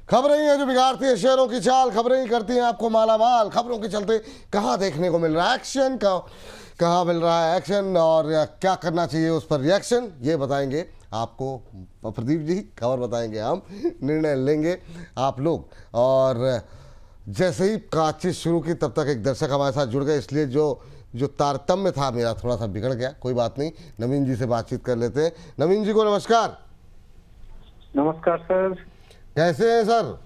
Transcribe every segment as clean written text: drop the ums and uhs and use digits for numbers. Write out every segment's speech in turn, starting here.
खबरें ही हैं जो बिगाड़ती है शेयरों की चाल, खबरें ही करती हैं आपको माला माल। खबरों के चलते कहाँ देखने को मिल रहा है एक्शन, कहाँ मिल रहा है एक्शन और क्या करना चाहिए उस पर रिएक्शन, ये बताएंगे आपको प्रदीप जी। खबर बताएंगे हम, निर्णय लेंगे आप लोग। और जैसे ही बातचीत शुरू की तब तक एक दर्शक हमारे साथ जुड़ गए, इसलिए जो तारतम्य था मेरा थोड़ा सा बिगड़ गया। कोई बात नहीं, नवीन जी से बातचीत कर लेते हैं। नवीन जी को नमस्कार। नमस्कार सर। कैसे हैं सर?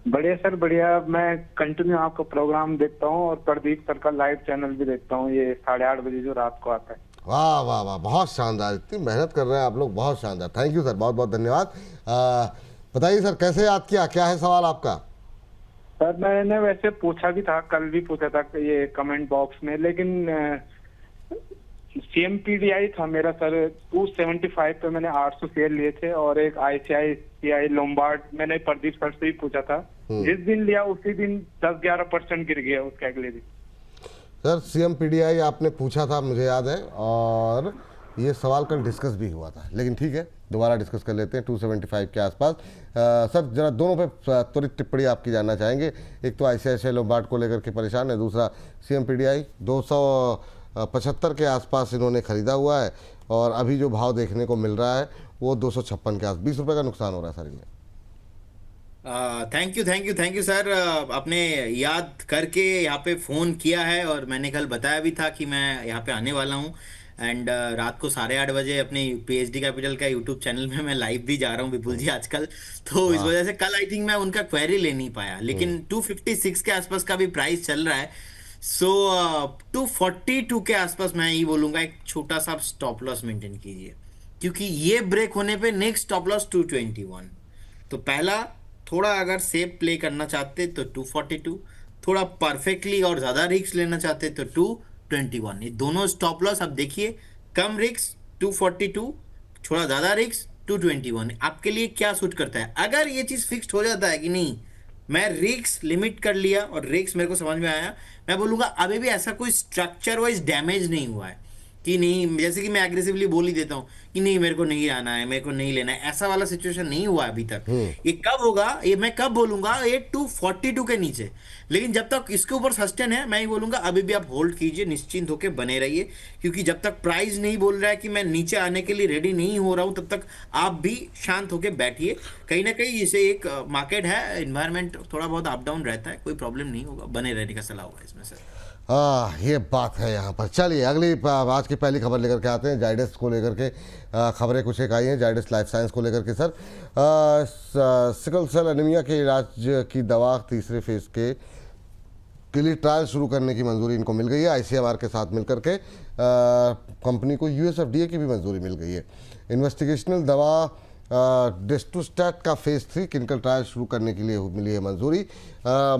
बढ़िया सर, बढ़िया। मैं कंटिन्यू आपका प्रोग्राम देखता हूँ और प्रदीप सर का लाइव चैनल भी देखता हूँ, ये 8:30 बजे जो रात को आता है। वाह वाह वाह, बहुत शानदार, इतनी मेहनत कर रहे हैं आप लोग, बहुत शानदार। थैंक यू सर, बहुत बहुत धन्यवाद। बताइए सर, कैसे याद किया, क्या है सवाल आपका? सर मैंने वैसे पूछा भी था, कल भी पूछा था ये कमेंट बॉक्स में, लेकिन CMPDI था मेरा सर 275 पे। मैंने 800 शेयर लिए थे और एक ICICI लोम्बार्ड मैंने प्रदीप सर से ही पूछा था। जिस दिन लिया उसी दिन 10-11% गिर गया उसके अगले दिन। सर CMPDI आपने पूछा था, मुझे याद है, और ये सवाल कल डिस्कस भी हुआ था, लेकिन ठीक है दोबारा डिस्कस कर लेते हैं 275 के आसपास। सर जरा दोनों पे त्वरित टिप्पणी आपकी जानना चाहेंगे। एक तो ICICI लोम्बार्ड को लेकर के परेशान है, दूसरा CMPDI 275 के आसपास इन्होंने खरीदा हुआ है और अभी जो भाव देखने को मिल रहा है वो 256 के आस, 20 रुपये का नुकसान हो रहा है सर इनमें। Thank you sir. आपने याद करके यहाँ पे फ़ोन किया है और मैंने कल बताया भी था कि मैं यहाँ पे आने वाला हूँ। एंड रात को 8:30 अपने PhD कैपिटल का यूट्यूब चैनल में मैं लाइव भी जा रहा हूँ विपुल जी आजकल। तो इस वजह से कल आई थिंक मैं उनका क्वेरी ले नहीं पाया, लेकिन 256 के आसपास का भी प्राइस चल रहा है। सो 242 के आसपास मैं यही बोलूँगा, एक छोटा सा स्टॉप लॉस मेंटेन कीजिए, क्योंकि ये ब्रेक होने पे नेक्स्ट स्टॉप लॉस 221। तो पहला, थोड़ा अगर सेफ प्ले करना चाहते तो 242, थोड़ा परफेक्टली और ज़्यादा रिस्क लेना चाहते तो 221। ये दोनों स्टॉप लॉस आप देखिए, कम रिस्क 242, थोड़ा ज़्यादा रिस्क 221। आपके लिए क्या सूट करता है? अगर ये चीज़ फिक्स्ड हो जाता है कि नहीं मैं रिस्क लिमिट कर लिया और रिस्क मेरे को समझ में आया, मैं बोलूँगा अभी भी ऐसा कोई स्ट्रक्चर वाइज डैमेज नहीं हुआ है कि नहीं, जैसे कि मैं एग्रेसिवली बोल ही देता हूँ कि नहीं मेरे को नहीं आना है, मेरे को नहीं लेना है, ऐसा वाला सिचुएशन नहीं हुआ अभी तक। ये कब होगा, ये मैं कब बोलूंगा, ये 242 के नीचे। लेकिन जब तक इसके ऊपर सस्टेन है, मैं ही बोलूंगा अभी भी आप होल्ड कीजिए, निश्चिंत होकर बने रहिए, क्योंकि जब तक प्राइस नहीं बोल रहा है कि मैं नीचे आने के लिए रेडी नहीं हो रहा हूं, तब तक आप भी शांत होकर बैठिए। कहीं ना कहीं इसे एक मार्केट है, इन्वायरमेंट थोड़ा बहुत अप डाउन रहता है, कोई प्रॉब्लम नहीं होगा, बने रहने का सलाह होगा इसमें सर। ये बात है यहाँ पर। चलिए अगली आज की पहली खबर लेकर के आते हैं। जाइडस को लेकर के खबरें कुछ एक आई हैं, जाइडस लाइफ साइंस को लेकर के सर। सिकल सेल एनीमिया के इलाज की दवा तीसरे फेज के लिए ट्रायल शुरू करने की मंजूरी इनको मिल गई है। ICMR के साथ मिलकर के कंपनी को US FDA की भी मंजूरी मिल गई है। इन्वेस्टिगेशनल दवा डेस्टोस्टैट का फेज 3 क्लिनिकल ट्रायल शुरू करने के लिए मिली है मंजूरी।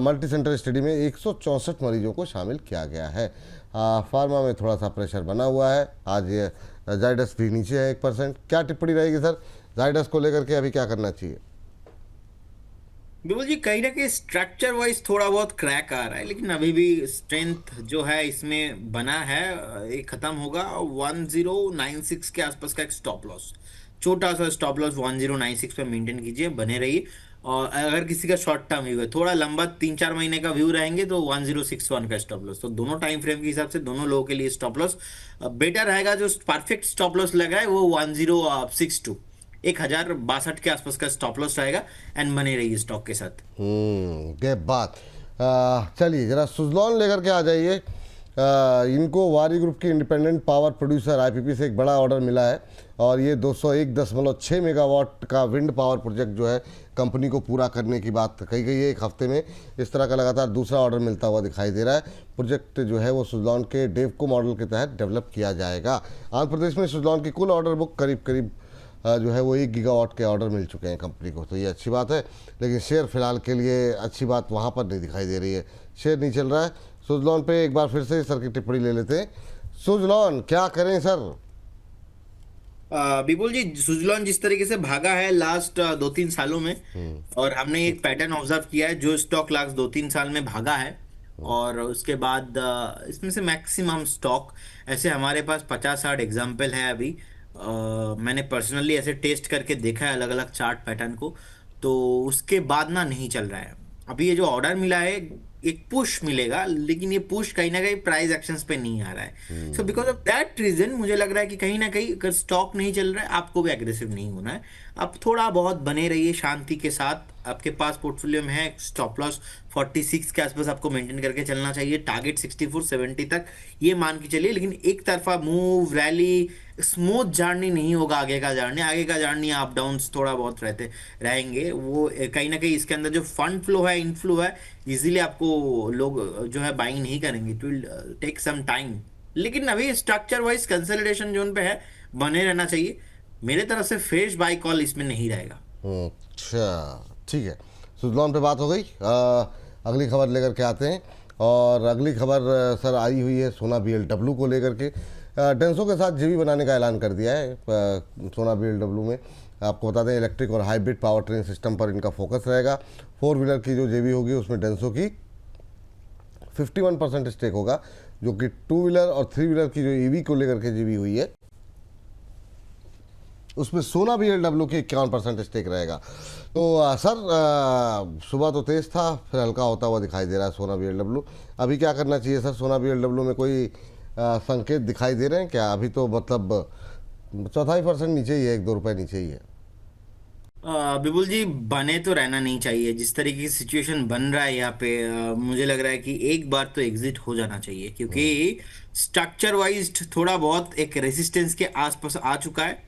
मल्टी सेंटर स्टडी में 164 मरीजों को शामिल किया गया है। फार्मा में थोड़ा सा प्रेशर बना हुआ है, आज ये जाइडस भी नीचे है 1%। क्या टिप्पणी रहेगी सर जाइडस को लेकर के, अभी क्या करना चाहिए? बिल्कुल जी, कहीं ना कहीं स्ट्रक्चर वाइज थोड़ा बहुत क्रैक आ रहा है, लेकिन अभी भी स्ट्रेंथ जो है इसमें बना है। ये खत्म होगा 1096 के आसपास का एक स्टॉप लॉस, छोटा सा स्टॉप लॉस 1096 पे मेंटेन कीजिए, बने रहिए। और अगर किसी का शॉर्ट टर्म व्यू है, थोड़ा लंबा 3-4 महीने का व्यू रहेंगे तो 1061 का स्टॉप लॉस। तो दोनों टाइम फ्रेम के हिसाब से दोनों लोगों के लिए स्टॉप लॉस बेटर रहेगा। जो परफेक्ट स्टॉप लॉस लगा है वो 1062, 1062 के आसपास का स्टॉप लॉस रहेगा। एंड बने रहिए स्टॉक के साथ। ये बात। चलिए जरा सुजलॉन लेकर के आ जाइए। इनको वारी ग्रुप की इंडिपेंडेंट पावर प्रोड्यूसर IPP से एक बड़ा ऑर्डर मिला है और ये 201.6 मेगावाट का विंड पावर प्रोजेक्ट जो है कंपनी को पूरा करने की बात कही गई है। एक हफ्ते में इस तरह का लगातार दूसरा ऑर्डर मिलता हुआ दिखाई दे रहा है। प्रोजेक्ट जो है वो सुजलॉन के डेवको मॉडल के तहत डेवलप किया जाएगा। आंध्र प्रदेश में सुजलॉन की कुल ऑर्डर बुक करीब जो है वो 1 गीगावाट के ऑर्डर मिल चुके हैं कंपनी को, तो ये अच्छी बात है। लेकिन शेयर फिलहाल के लिए अच्छी बात वहाँ पर नहीं दिखाई दे रही है, शेयर नहीं चल रहा है। सुजलॉन पे एक बार फिर से सर की टिप्पणी ले लेते हैं। सुजलॉन क्या करें सर? विपुल जी, सुजलॉन जिस तरीके से भागा है लास्ट 2-3 सालों में, और हमने एक पैटर्न ऑब्जर्व किया है, जो स्टॉक लास्ट 2-3 साल में भागा है और उसके बाद इसमें से मैक्सिमम स्टॉक ऐसे हमारे पास 50-60 एग्जाम्पल है अभी। मैंने पर्सनली ऐसे टेस्ट करके देखा है अलग अलग चार्ट पैटर्न को। तो उसके बाद ना नहीं चल रहा है। अभी ये जो ऑर्डर मिला है, एक पुश मिलेगा, लेकिन ये पुश कहीं ना कहीं प्राइस एक्शंस पे नहीं आ रहा है। So because of that reason मुझे लग रहा है कि कहीं ना कहीं अगर स्टॉक नहीं चल रहा है, आपको भी एग्रेसिव नहीं होना है। आप थोड़ा बहुत बने रहिए शांति के साथ। आपके पास पोर्टफोलियो में है स्टॉप लॉस 46 के आसपास आपको मेंटेन करके चलना चाहिए, टारगेट 64-70 तक ये मान के चलिए। लेकिन एक तरफा मूव रैली स्मूथ जर्नी नहीं होगा। आगे का जर्नी अप डाउन्स थोड़ा बहुत रहते रहेंगे। वो कहीं ना कहीं इसके अंदर जो फंड फ्लो है, इनफ्लो है, इजीली आपको लोग जो है बाइंग नहीं करेंगे। It will take some time. लेकिन अभी स्ट्रक्चर वाइज कंसोलिडेशन जोन पे है, बने रहना चाहिए। मेरे तरफ से फ्रेश बाई कॉल इसमें नहीं रहेगा। अच्छा ठीक है, सुजलॉन पे बात हो गई। अगली खबर लेकर के आते हैं, और अगली खबर सर आई हुई है सोना BLW को लेकर के। डेंसो के साथ JV बनाने का ऐलान कर दिया है सोना BLW में। आपको बता दें इलेक्ट्रिक और हाइब्रिड पावर ट्रेन सिस्टम पर इनका फोकस रहेगा। 4 व्हीलर की जो JV होगी उसमें डेंसो की 51% स्टेक होगा, जो कि 2 व्हीलर और 3 व्हीलर की जो EV को लेकर के JV हुई है उसमें सोना BLW की 51% स्टेक रहेगा। तो सर सुबह तो तेज़ था, फिर हल्का होता हुआ दिखाई दे रहा है सोना BLW। अभी क्या करना चाहिए सर? सोना BLW में कोई संकेत दिखाई दे रहे हैं क्या? अभी तो मतलब 4.5% नीचे ही है, 1-2 रुपये नीचे ही है। बिपुल जी, बने तो रहना नहीं चाहिए। जिस तरीके की सिचुएशन बन रहा है यहाँ पे, मुझे लग रहा है कि एक बार तो एग्जिट हो जाना चाहिए, क्योंकि स्ट्रक्चर वाइज थोड़ा बहुत एक रेजिस्टेंस के आसपास आ चुका है।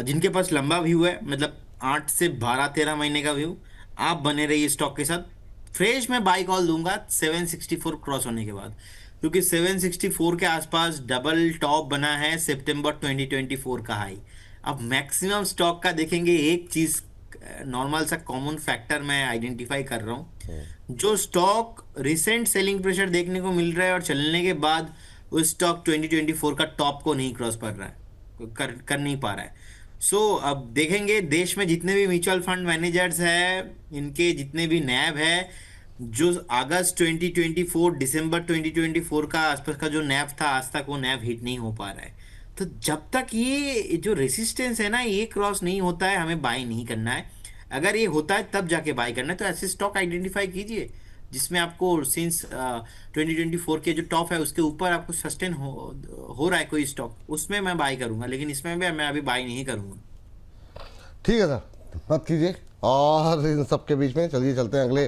जिनके पास लंबा व्यू है, मतलब 8 से 12-13 महीने का व्यू, आप बने रहिए स्टॉक के साथ। फ्रेश में बाई कॉल दूंगा 764 क्रॉस होने के बाद, क्योंकि 764 के आसपास डबल टॉप बना है सितंबर 2024 का हाई। अब मैक्सिमम स्टॉक का देखेंगे, एक चीज नॉर्मल सा कॉमन फैक्टर मैं आइडेंटिफाई कर रहा हूँ। जो स्टॉक रिसेंट सेलिंग प्रेशर देखने को मिल रहा है और चलने के बाद उस स्टॉक 2024 का टॉप को नहीं क्रॉस कर रहा है, कर नहीं पा रहा है। सो अब देखेंगे देश में जितने भी म्यूचुअल फंड मैनेजर्स हैं, इनके जितने भी नैब है, जो अगस्त 2024 दिसंबर 2024 का आसपास का जो नैब था, आज तक वो नैब हिट नहीं हो पा रहा है। तो जब तक ये जो रेसिस्टेंस है ना, ये क्रॉस नहीं होता है, हमें बाय नहीं करना है। अगर ये होता है तब जाके बाय करना है। तो ऐसे स्टॉक आइडेंटिफाई कीजिए जिसमें आपको सिंस 2024 के जो टॉप है उसके ऊपर आपको सस्टेन हो रहा है कोई स्टॉक, उसमें मैं बाय करूंगा। लेकिन इसमें भी मैं अभी बाय नहीं करूंगा। ठीक है सर, मत कीजिए। और इन सब के बीच में चलिए चलते हैं अगले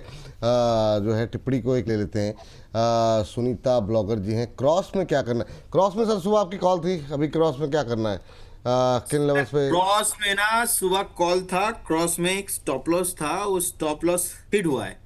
जो है टिप्पणी को एक ले लेते हैं। सुनीता ब्लॉगर जी हैं, क्रॉस में क्या करना है? क्रॉस में सर सुबह आपकी कॉल थी, अभी क्रॉस में क्या करना है? किन लेवल्स पे? क्रॉस में ना सुबह कॉल था, क्रॉस में एक स्टॉप लॉस था, वो स्टॉप लॉस हिट हुआ है।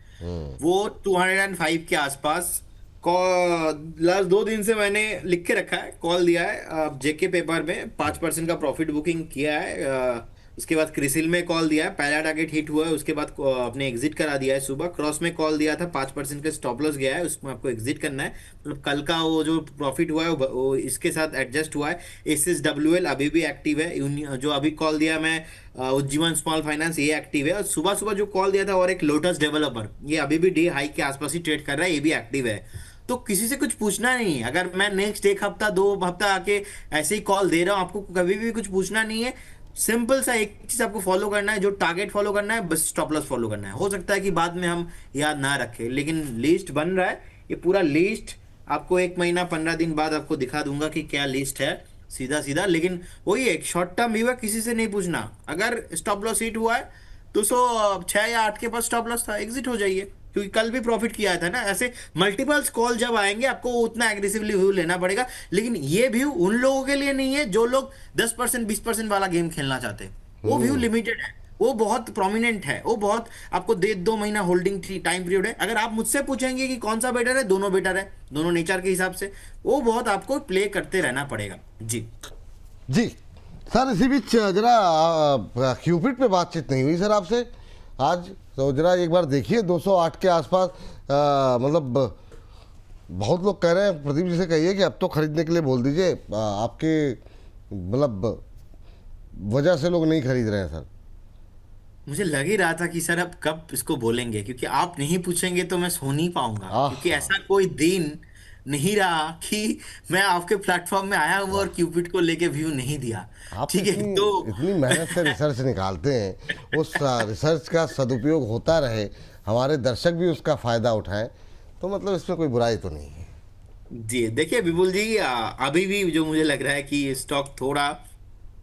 वो 205 के आसपास। लास्ट 2 दिन से मैंने लिख के रखा है, कॉल दिया है जेके पेपर में, 5% का प्रॉफिट बुकिंग किया है। उसके बाद क्रिसिल में कॉल दिया है, पहला टारगेट हिट हुआ है, उसके बाद अपने एग्जिट करा दिया है। सुबह क्रॉस में कॉल दिया था, 5% का स्टॉप लॉस गया है, उसमें आपको एग्जिट करना है। मतलब कल का वो जो प्रॉफिट हुआ है वो इसके साथ एडजस्ट हुआ है। SSWL अभी भी एक्टिव है। जो अभी कॉल दिया मैं उज्जीवन स्मॉल फाइनेंस, ये एक्टिव है। और सुबह सुबह जो कॉल दिया था, और एक लोटस डेवलपर, ये अभी भी डे हाई के आसपास ही ट्रेड कर रहा है, ये भी एक्टिव है। तो किसी से कुछ पूछना नहीं है। अगर मैं नेक्स्ट 1 हफ्ता 2 हफ्ता आके ऐसे ही कॉल दे रहा हूं, आपको कभी भी कुछ पूछना नहीं है। सिंपल सा एक चीज आपको फॉलो करना है, जो टारगेट फॉलो करना है, बस स्टॉप लॉस फॉलो करना है। हो सकता है कि बाद में हम याद ना रखें, लेकिन लिस्ट बन रहा है। ये पूरा लिस्ट आपको 1 महीना 15 दिन बाद आपको दिखा दूंगा कि क्या लिस्ट है, सीधा सीधा। लेकिन वही एक शॉर्ट टर्म व्यू है, किसी से नहीं पूछना। अगर स्टॉप लॉस हिट हुआ है तो 6 या 8 के पास स्टॉप लॉस था, एग्जिट हो जाइए, क्योंकि कल भी प्रॉफिट किया था ना। ऐसे मल्टीपल्स कॉल जब आएंगे, आपको उतना एग्रेसिवली व्यू लेना पड़ेगा। लेकिन ये व्यू उन लोगों के लिए नहीं है जो लोग 10% 20% वाला गेम खेलना चाहते हैं। वो व्यू लिमिटेड है, वो बहुत प्रोमिनेंट है, वो बहुत आपको 1.5-2 महीना होल्डिंग टाइम पीरियड है। अगर आप मुझसे पूछेंगे कि कौन सा बेटर है, दोनों बेटर है, दोनों नेचर के हिसाब से। वो बहुत आपको प्ले करते रहना पड़ेगा। जी जी सर, इसी बीच जरा क्यूपिड पे बातचीत नहीं हुई सर आपसे आज, तो जरा एक बार देखिए 208 के आसपास। मतलब बहुत लोग कह रहे हैं, प्रदीप जी से कहिए कि अब तो खरीदने के लिए बोल दीजिए। आपके मतलब वजह से लोग नहीं खरीद रहे हैं सर। मुझे लग ही रहा था कि सर अब कब इसको बोलेंगे, क्योंकि आप नहीं पूछेंगे तो मैं सो नहीं पाऊंगा। क्योंकि ऐसा कोई दिन नहीं रहा कि मैं आपके प्लेटफॉर्म में आया हूँ और वाह, क्यूपिड को लेके व्यू नहीं दिया। आप ठीक है इतनी तो इतनी मेहनत से रिसर्च निकालते हैं, उस रिसर्च का सदुपयोग होता रहे, हमारे दर्शक भी उसका फ़ायदा उठाएं, तो मतलब इसमें कोई बुराई तो नहीं है। जी देखिए विपुल जी, अभी भी जो मुझे लग रहा है कि स्टॉक थोड़ा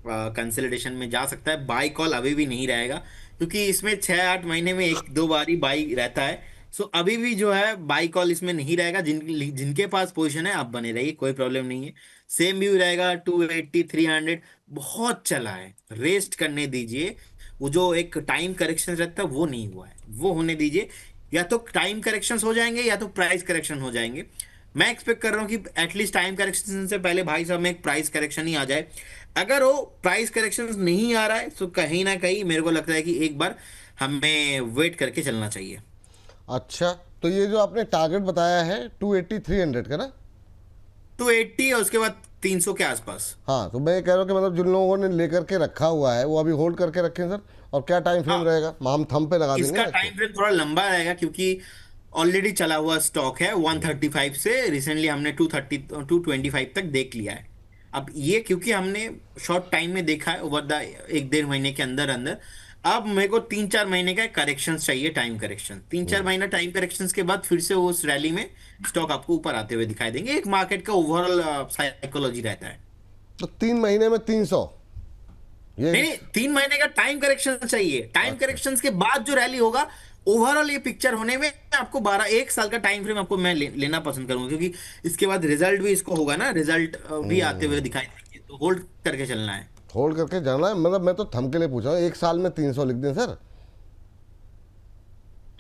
कंसोलिडेशन में जा सकता है। बाई कॉल अभी भी नहीं रहेगा, क्योंकि इसमें 6-8 महीने में एक दो बार ही बाई रहता है। सो अभी भी जो है बाई कॉल इसमें नहीं रहेगा। जिनके पास पोजीशन है आप बने रहिए, कोई प्रॉब्लम नहीं है। सेम व्यू रहेगा 280 300। बहुत चला है, रेस्ट करने दीजिए। वो जो एक टाइम करेक्शन रहता है वो नहीं हुआ है, वो होने दीजिए। या तो टाइम करेक्शन हो जाएंगे या तो प्राइस करेक्शन हो जाएंगे। मैं एक्सपेक्ट कर रहा हूँ कि एटलीस्ट टाइम करेक्शन से पहले भाई साहब में एक प्राइस करेक्शन ही आ जाए। अगर वो प्राइस करेक्शन नहीं आ रहा है तो कहीं ना कहीं मेरे को लगता है कि एक बार हमें वेट करके चलना चाहिए। अच्छा, तो ये जो आपने टारगेट बताया है 280 300 का ना? 280 और उसके बाद 300 के आसपास। हाँ, तो मैं ये कह रहा हूँ कि मतलब जिन लोगों ने लेकर के रखा हुआ है वो अभी होल्ड करके रखें सर। और क्या टाइम फ्रेम हाँ, रहेगा, हम थंब पे लगा देंगे इसका ना इसको। टाइम फ्रेम थोड़ा लंबा रहेगा, क्योंकि ऑलरेडी चला हुआ स्टॉक है 135 से। रिसेंटली हमने 230 225 तक देख लिया है। अब ये क्योंकि हमने शॉर्ट टाइम में देखा है ओवर द 1-1.5 महीने के अंदर अंदर। अब मेरे को 3-4 महीने का करेक्शन चाहिए, टाइम करेक्शन। 3-4 महीना टाइम करेक्शन के बाद फिर से उस रैली में स्टॉक आपको ऊपर आते हुए दिखाई देंगे। एक मार्केट का ओवरऑल साइकोलॉजी रहता है। तो 3 महीने में 300, ये नहीं नहीं, 3 महीने का टाइम करेक्शन चाहिए। टाइम अच्छा। करेक्शन के बाद जो रैली होगा, ओवरऑल ये पिक्चर होने में आपको 1 साल का टाइम फ्रेम आपको मैं लेना पसंद करूंगा, क्योंकि इसके बाद रिजल्ट भी इसको होगा ना, रिजल्ट भी आते हुए दिखाई देंगे, तो होल्ड करके चलना है। होल्ड करके जाना है, मतलब मैं तो थंब के लिए पूछा हूँ, 1 साल में 300 लिख दें सर?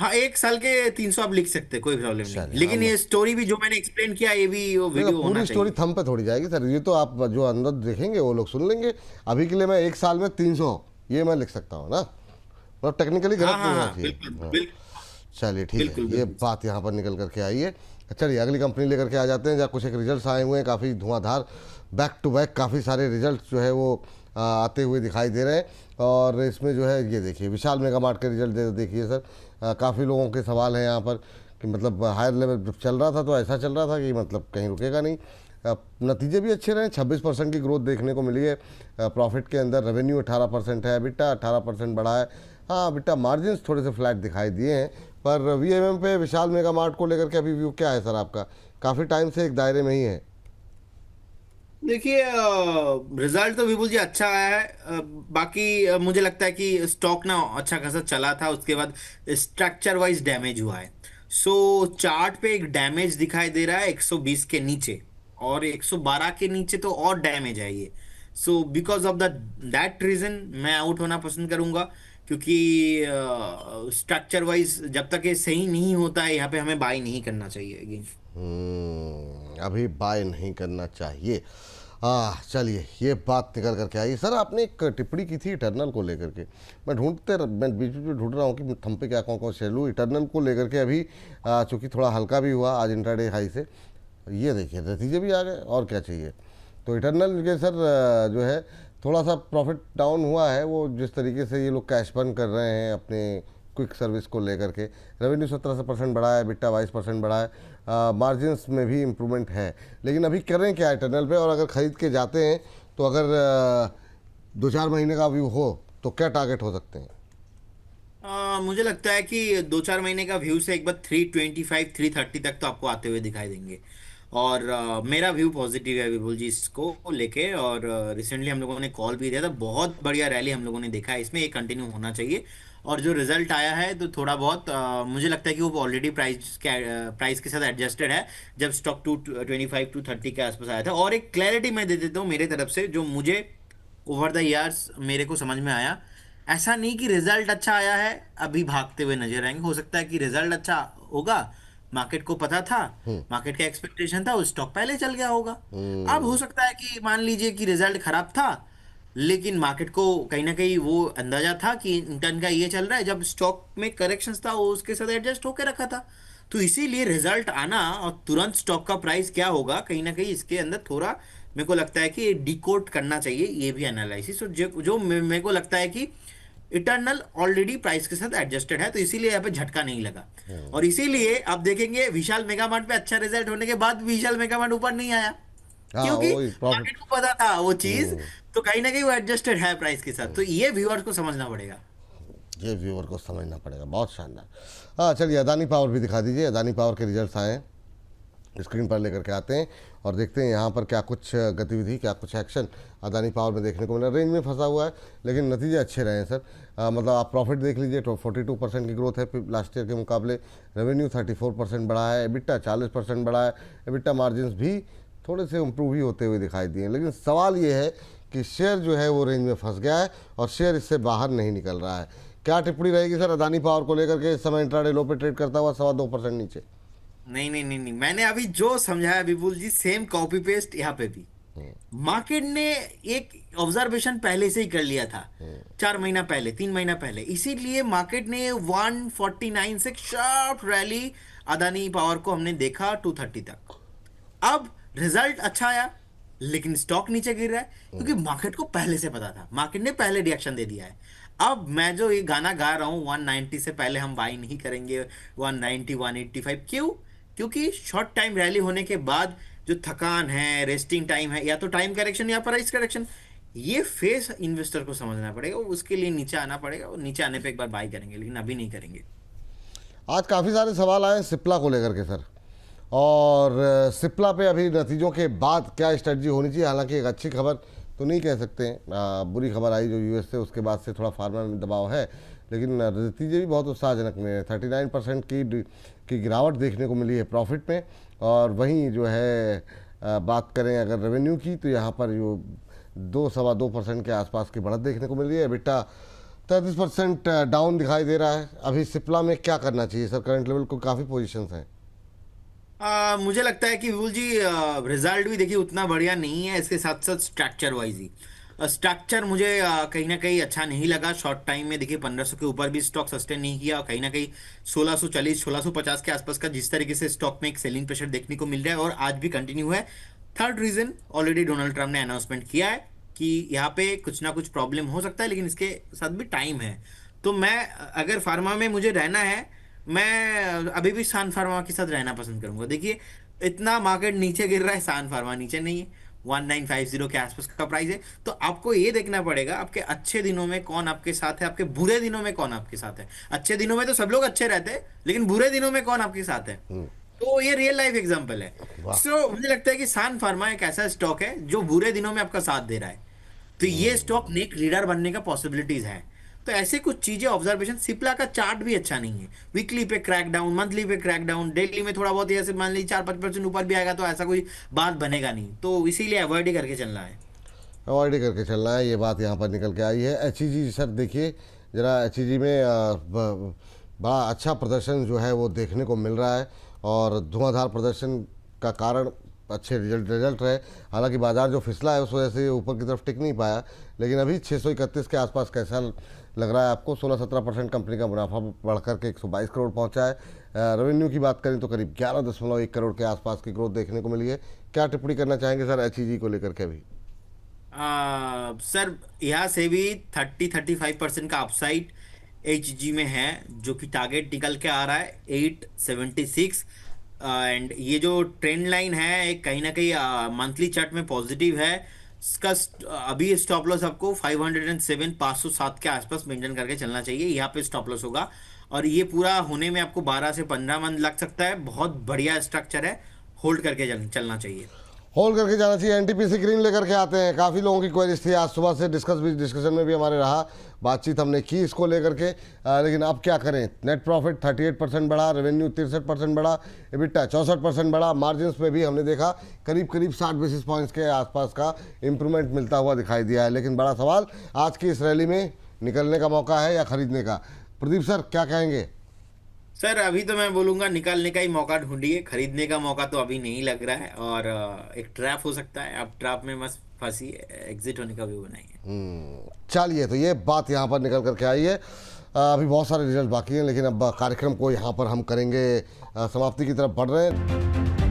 हाँ, 1 साल के 300 आप लिख सकते हैं, कोई प्रॉब्लम नहीं। चलिए, लेकिन हम ये स्टोरी भी जो मैंने एक्सप्लेन किया, ये भी वो नहीं तो वीडियो होना पूरी स्टोरी चाहिए। थंब पे थोड़ी जाएगी सर, ये तो आप जो अंदर देखेंगे वो लोग सुन लेंगे। अभी के लिए मैं 1 साल में 300, ये मैं लिख सकता हूँ ना, मतलब टेक्निकली हाँ गलत नहीं हाँ होना हाँ, चाहिए। बिल्कुल हाँ, बिल्कुल। चलिए ठीक है, बिल्कुल ये बिल्कुल। बात यहाँ पर निकल करके आई है। चलिए अगली कंपनी लेकर के आ जाते हैं, जहाँ कुछ एक रिजल्ट्स आए हुए हैं काफ़ी धुआंधार, बैक टू बैक काफ़ी सारे रिजल्ट जो है वो आते हुए दिखाई दे रहे हैं। और इसमें जो है ये देखिए विशाल मेगा मार्ट के रिजल्ट देखिए सर, काफ़ी लोगों के सवाल हैं यहाँ पर कि मतलब हायर लेवल जब चल रहा था तो ऐसा चल रहा था कि मतलब कहीं रुकेगा नहीं। नतीजे भी अच्छे रहे, 26% की ग्रोथ देखने को मिली है प्रॉफिट के अंदर। रेवेन्यू 18% है, बिट्टा 18% बढ़ा है। हाँ, बिट्टा मार्जिन थोड़े से फ्लैट दिखाई दिए हैं। पर वीएमएम पे विशाल मेगा मार्ट को लेकर के अभी व्यू क्या है सर आपका? काफ़ी टाइम से एक दायरे में ही है। देखिए रिजल्ट तो विपुल जी अच्छा आया है। बाकी मुझे लगता है कि स्टॉक ना अच्छा खासा चला था, उसके बाद स्ट्रक्चर वाइज डैमेज हुआ है। सो चार्ट पे एक डैमेज दिखाई दे रहा है 120 के नीचे, और 112 के नीचे तो और डैमेज है ये। So because of the that reason मैं आउट होना पसंद करूंगा, क्योंकि स्ट्रक्चर वाइज जब तक ये सही नहीं होता है यहाँ पे हमें बाय नहीं करना चाहिए अगेन। अभी बाय नहीं करना चाहिए। चलिए ये बात निकल करके आई सर। आपने एक टिप्पणी की थी इटर्नल को लेकर के, मैं बीच बीच में ढूंढ रहा हूँ कि थंब पे क्या कौन कौन शेयर लूँ इटर्नल को लेकर के। अभी चूँकि थोड़ा हल्का भी हुआ आज इंट्राडे हाई से, ये देखिए नतीजे भी आ गए, और क्या चाहिए। तो इटर्नल के सर जो है थोड़ा सा प्रॉफिट डाउन हुआ है, वो जिस तरीके से ये लोग कैश बर्न कर रहे हैं अपने क्विक सर्विस को लेकर के। रेवेन्यू 17% बढ़ा है, बिट्टा 22% बढ़ा है, मार्जिन्स में भी इम्प्रूवमेंट है। लेकिन अभी करें क्या इटर्नल पे, और अगर ख़रीद के जाते हैं तो अगर 2-4 महीने का व्यू हो तो क्या टारगेट हो सकते हैं? मुझे लगता है कि 2-4 महीने का व्यू से एक बार 325 330 तक तो आपको आते हुए दिखाई देंगे। और मेरा व्यू पॉजिटिव है विपुल जी इसको लेके। और रिसेंटली हम लोगों ने कॉल भी दिया था, बहुत बढ़िया रैली हम लोगों ने देखा है इसमें, ये कंटिन्यू होना चाहिए। और जो रिजल्ट आया है तो थोड़ा बहुत मुझे लगता है कि वो ऑलरेडी प्राइस के साथ एडजस्टेड है, जब स्टॉक 225 230 के आसपास आया था। और एक क्लैरिटी मैं दे देता हूँ मेरे तरफ से, जो मुझे ओवर द ईयर्स मेरे को समझ में आया। ऐसा नहीं कि रिजल्ट अच्छा आया है अभी भागते हुए नजर आएंगे। हो सकता है कि रिजल्ट अच्छा होगा, मार्केट को पता था, मार्केट का एक्सपेक्टेशन था, वो स्टॉक पहले चल गया होगा। अब हो सकता है कि मान लीजिए कि रिजल्ट खराब था, लेकिन मार्केट को कहीं ना कहीं वो अंदाजा था कि इंटर्न का ये चल रहा है, जब स्टॉक में करेक्शंस था वो उसके साथ एडजस्ट होकर रखा था। तो इसीलिए रिजल्ट आना और तुरंत स्टॉक का प्राइस क्या होगा, कहीं ना कहीं इसके अंदर थोड़ा मेरे को लगता है कि डिकोड करना चाहिए ये भी एनालिसिस। जो जो मेरे को लगता है कि इटर्नल ऑलरेडी प्राइस के साथ एडजस्टेड है, तो इसीलिए यहाँ पे झटका नहीं लगा। और इसीलिए आप देखेंगे विशाल मेगा मार्ट पे अच्छा रिजल्ट होने के बाद विशाल मेगा मार्ट ऊपर नहीं आया, हाँ क्योंकि वही प्रॉफिट। मार्केट को पता था वो चीज, तो कहीं ना कहीं वो एडजस्टेड है प्राइस के साथ। तो ये व्यूअर्स को समझना पड़ेगा। ये व्यूअर को समझना पड़ेगा, बहुत शानदार। हाँ चलिए अदानी पावर भी दिखा दीजिए। अदानी पावर के रिजल्ट्स आए हैं, स्क्रीन पर लेकर के आते हैं और देखते हैं यहाँ पर क्या कुछ गतिविधि, क्या कुछ एक्शन अदानी पावर में देखने को मिला। रेंज में फंसा हुआ है लेकिन नतीजे अच्छे रहे हैं सर। मतलब आप प्रॉफिट देख लीजिए, तो 42% की ग्रोथ है लास्ट ईयर के मुकाबले। रेवेन्यू 34% बढ़ा है, एबिटा 40% बढ़ा है। एबिटा मार्जिन भी थोड़े से इम्प्रूव ही होते हुए दिखाई दिए। लेकिन सवाल ये है कि शेयर जो है वो रेंज में फंस गया है और शेयर इससे बाहर नहीं निकल रहा है। क्या टिप्पणी रहेगी सर अदानी पावर को लेकर के? इस समय इंट्राडे लो पे ट्रेड करता हुआ 2.25% नीचे। नहीं नहीं नहीं नहीं, मैंने अभी जो समझाया विपुल जी, सेम कॉपी पेस्ट यहाँ पे भी। मार्केट ने एक ऑब्जर्वेशन पहले से ही कर लिया था, 4 महीना पहले, 3 महीना पहले, इसीलिए मार्केट ने 149 से शार्प रैली अदानी पावर को हमने देखा 230 तक। अब रिजल्ट अच्छा आया लेकिन स्टॉक नीचे गिर रहा है, क्योंकि मार्केट को पहले से पता था, मार्केट ने पहले रिएक्शन दे दिया है। अब मैं जो ये गाना गा रहा हूं 190 से पहले हम बाई नहीं करेंगे, 190 185, क्यों? क्योंकि शॉर्ट टाइम रैली होने के बाद जो थकान है, रेस्टिंग टाइम है, या तो टाइम करेक्शन या प्राइस करेक्शन, ये फेस इन्वेस्टर को समझना पड़ेगा। उसके लिए नीचे आना पड़ेगा, और नीचे आने पे एक बार बाई करेंगे, लेकिन अभी नहीं करेंगे। आज काफ़ी सारे सवाल आए सिप्ला को लेकर के सर, और सिप्ला पे अभी नतीजों के बाद क्या स्ट्रेटजी होनी चाहिए? हालांकि एक अच्छी खबर तो नहीं कह सकते हैं, बुरी खबर आई जो यूएस से, उसके बाद से थोड़ा फार्मा में दबाव है, लेकिन नतीजे भी बहुत उत्साहजनक मिले। 39% की गिरावट देखने को मिली है प्रॉफिट में। और वहीं जो है बात करें अगर रेवेन्यू की, तो यहाँ पर जो 2-2.25% के आसपास की बढ़त देखने को मिल रही है। बेटा 33% डाउन दिखाई दे रहा है। अभी सिप्ला में क्या करना चाहिए सर? करंट लेवल को काफ़ी पोजीशंस हैं। मुझे लगता है कि विपुल जी रिजल्ट भी देखिए उतना बढ़िया नहीं है, इसके साथ साथ स्ट्रक्चर वाइज ही स्ट्रक्चर मुझे कहीं ना कहीं अच्छा नहीं लगा। शॉर्ट टाइम में देखिए 1500 के ऊपर भी स्टॉक सस्टेन नहीं किया, और कहीं ना कहीं 1640 1650 के आसपास का जिस तरीके से स्टॉक में एक सेलिंग प्रेशर देखने को मिल रहा है, और आज भी कंटिन्यू है। Third reason, already Donald Trump ने अनाउंसमेंट किया है कि यहाँ पे कुछ ना कुछ प्रॉब्लम हो सकता है, लेकिन इसके साथ भी टाइम है। तो मैं अगर फार्मा में मुझे रहना है, मैं अभी भी सान फार्मा के साथ रहना पसंद करूंगा। देखिए इतना मार्केट नीचे गिर रहा है, सान फार्मा नीचे नहीं है, 1950 के आसपास का प्राइस है। तो आपको ये देखना पड़ेगा आपके अच्छे दिनों में कौन आपके साथ है, आपके बुरे दिनों में कौन आपके साथ है। अच्छे दिनों में तो सब लोग अच्छे रहते हैं, लेकिन बुरे दिनों में कौन आपके साथ है, तो ये रियल लाइफ एग्जांपल है। सो मुझे लगता है कि सान फार्मा एक ऐसा स्टॉक है जो बुरे दिनों में आपका साथ दे रहा है, तो ये स्टॉक नेक लीडर बनने का पॉसिबिलिटीज है। तो ऐसे कुछ चीजें ऑब्जर्वेशन। सिप्ला का चार्ट भी अच्छा नहीं है, वीकली पे क्रैक डाउन, मंथली पे क्रैक डाउन, डेली में थोड़ा बहुत ऐसे मान लीजिए 4-5% ऊपर भी आएगा तो ऐसा कोई बात बनेगा नहीं, तो इसीलिए अवॉइड ही करके चलना है। अवॉइड ही करके चलना है, ये बात यहाँ पर निकल के आई है। एचईजी सर देखिए जरा, एचईजी में बड़ा अच्छा प्रदर्शन जो है वो देखने को मिल रहा है, और धुआंधार प्रदर्शन का कारण अच्छे रिजल्ट रहे। हालांकि बाजार जो फिसला है उस वजह से ऊपर की तरफ टिक नहीं पाया, लेकिन अभी 631 के आसपास कैसा लग रहा है आपको? 16-17% कंपनी का मुनाफा बढ़कर के 122 करोड़ पहुंचा है। रेवेन्यू की बात करें तो करीब 11.1 करोड़ के आसपास की ग्रोथ देखने को मिली है। क्या टिप्पणी करना चाहेंगे सर एचईजी को लेकर के? अभी सर यहाँ से भी 30-35% का अपसाइड एचजी में है, जो कि टारगेट निकल के आ रहा है 876। एंड ये जो ट्रेंड लाइन है एक कहीं ना कहीं मंथली चार्ट में पॉजिटिव है। इसका अभी स्टॉप लॉस आपको 507 507 के आसपास मेंटेन करके चलना चाहिए, यहाँ पे स्टॉप लॉस होगा। और ये पूरा होने में आपको 12 से 15 मंथ लग सकता है। बहुत बढ़िया स्ट्रक्चर है, होल्ड करके चलना चाहिए, होल्ड करके जाना चाहिए। एनटीपीसी ग्रीन लेकर के आते हैं। काफ़ी लोगों की क्वेरीज थी, आज सुबह से डिस्कशन में भी हमारे रहा, बातचीत हमने की इसको लेकर के। लेकिन अब क्या करें? नेट प्रॉफिट 38% बढ़ा, रेवेन्यू 63% बढ़ा, एबिटा 64% बढ़ा, मार्जिन पे भी हमने देखा करीब 60 बेसिस पॉइंट्स के आसपास का इंप्रूवमेंट मिलता हुआ दिखाई दिया है। लेकिन बड़ा सवाल आज की इस रैली में निकलने का मौका है या खरीदने का? प्रदीप सर क्या कहेंगे? सर अभी तो मैं बोलूंगा निकालने का ही मौका ढूंढिए, खरीदने का मौका तो अभी नहीं लग रहा है, और एक ट्रैप हो सकता है, आप ट्रैप में मस्त फंसी, एग्जिट होने का व्यू बनाइए। चलिए, तो ये बात यहाँ पर निकल करके आई है। अभी बहुत सारे रिजल्ट बाकी हैं, लेकिन अब कार्यक्रम को यहाँ पर हम करेंगे समाप्ति की तरफ बढ़ रहे हैं।